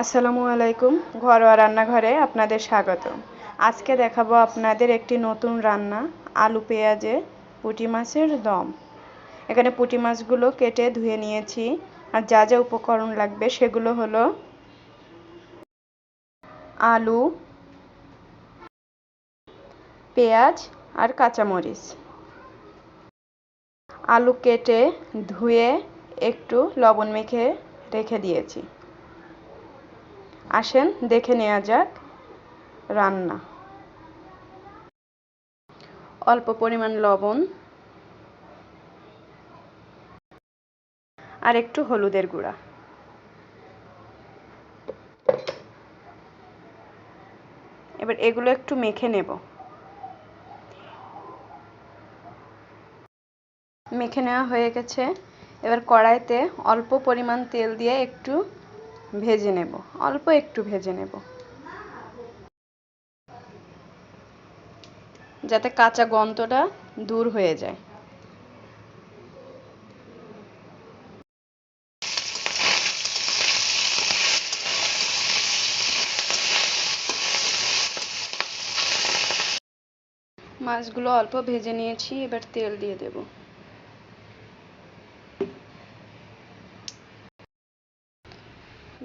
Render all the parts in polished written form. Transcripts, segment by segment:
আসসালামু আলাইকুম। ঘরোয়া রান্নাঘরে আপনাদের স্বাগত। আজকে দেখাবো আপনাদের একটি নতুন রান্না, আলু পেঁয়াজে পুঁটি মাছের দম। এখানে পুঁটি মাছগুলো কেটে ধুয়ে নিয়েছি। আর যা যা উপকরণ লাগবে সেগুলো হলো আলু, পেঁয়াজ আর কাঁচামরিচ। আলু কেটে ধুয়ে একটু লবণ মেখে রেখে দিয়েছি। আসেন দেখে নেওয়া যাক রান্না। অল্প পরিমাণ লবণ আর একটু হলুদের গুঁড়া। এবার এগুলো একটু মেখে নেব। মেখে নেওয়া হয়ে গেছে। এবার কড়াইতে অল্প পরিমাণ তেল দিয়ে একটু ভেজে নেব, অল্প একটু ভেজে নেব, যাতে কাঁচা গন্ধটা দূর হয়ে যায়। মাছগুলো অল্প ভেজে নিয়েছি, এবার তেল দিয়ে দেব।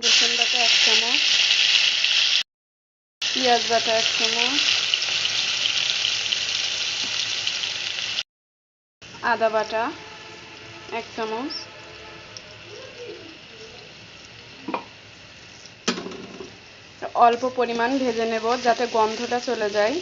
রসুন বাটা 1 চামচ, পেঁয়াজ বাটা 1 চামচ, আদা বাটা 1 চামচ, অল্প পরিমাণ ভেজে নেব যাতে গন্ধটা চলে যায়।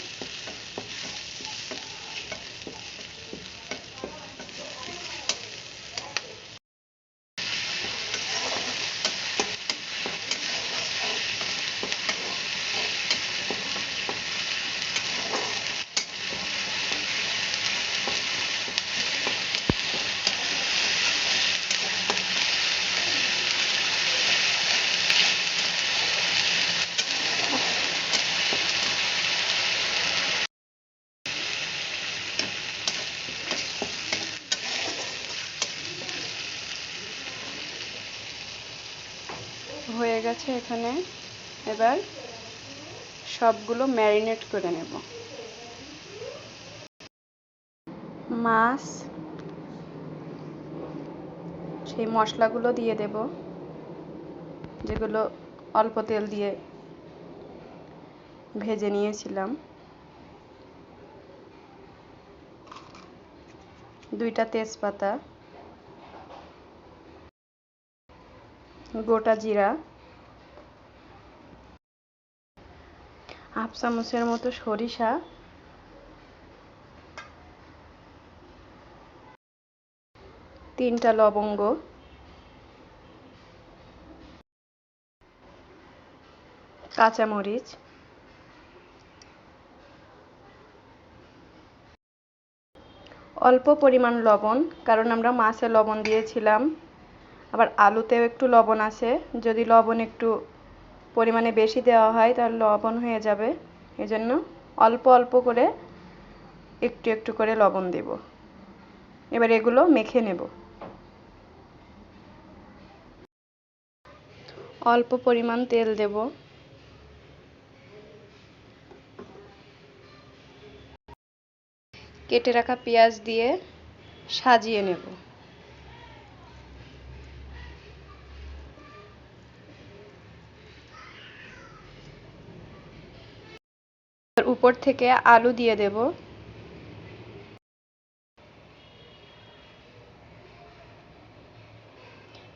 হয়ে গেছে এখানে। এবার সবগুলো ম্যারিনেট করে নেব। মাছ, সেই মশলাগুলো দিয়ে দেব যেগুলো অল্প তেল দিয়ে ভেজে নিয়েছিলাম। 2টা তেজপাতা, গোটা জিরা, 1/2 চামচের মতো সরিষা, 3টা লবঙ্গ, কাঁচামরিচ, অল্প পরিমাণ লবণ, কারণ আমরা মাছে লবণ দিয়েছিলাম, আবার আলুতেও একটু লবণ আছে। যদি লবণ একটু পরিমাণে বেশি দেওয়া হয় তাহলে লবণ হয়ে যাবে, এজন্য অল্প অল্প করে একটু একটু করে লবণ দেব। এবার এগুলো মেখে নেব। অল্প পরিমাণ তেল দেব। কেটে রাখা পেঁয়াজ দিয়ে সাজিয়ে নেব। উপর থেকে আলু দিয়ে দেব।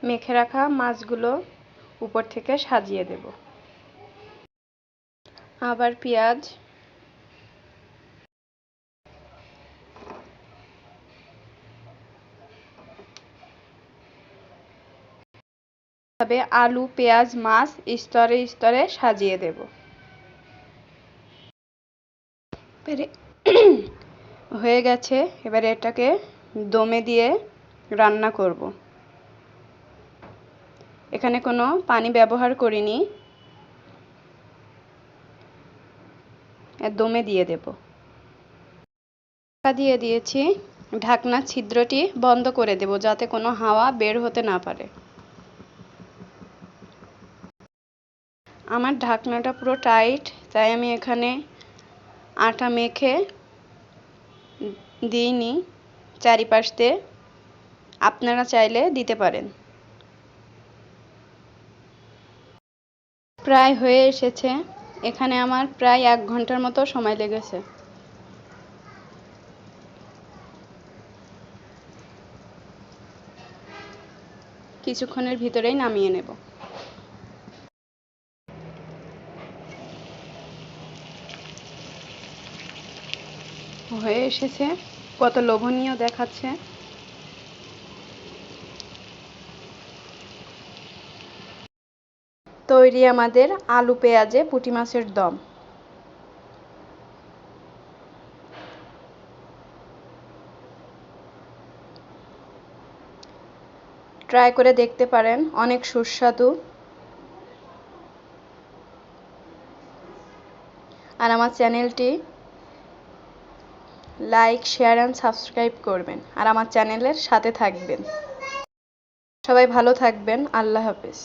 মেখে রাখা মাছগুলো উপর থেকে সাজিয়ে দেব। আবার পেঁয়াজ, তবে আলু, পেঁয়াজ, মাছ স্তরে স্তরে সাজিয়ে দেব। হয়ে গেছে। এবারে এটাকে দমে দিয়ে রান্না করব। এখানে কোনো পানি ব্যবহার করিনি, দমে দিয়ে দেব। ঢাকা দিয়ে দিয়েছি। ঢাকনার ছিদ্রটি বন্ধ করে দেব যাতে কোনো হাওয়া বের হতে না পারে। আমার ঢাকনাটা পুরো টাইট, তাই আমি এখানে আটা মেখে দিইনি চারিপাশ দিয়ে। আপনারা চাইলে দিতে পারেন। প্রায় হয়ে এসেছে। এখানে আমার প্রায় 1 ঘন্টার মতো সময় লেগেছে। কিছুক্ষণের ভিতরেই নামিয়ে নেব। হয়ে এসেছে, কত লোভনীয় দেখাচ্ছে। তৈরি আমাদের আলু পেঁয়াজে পুঁটি মাছের দম। ট্রাই করে দেখতে পারেন, অনেক সুস্বাদু। আর আমার চ্যানেলটি লাইক, শেয়ার অ্যান্ড সাবস্ক্রাইব করবেন আর আমার চ্যানেলের সাথে থাকবেন। সবাই ভালো থাকবেন। আল্লাহ হাফেজ।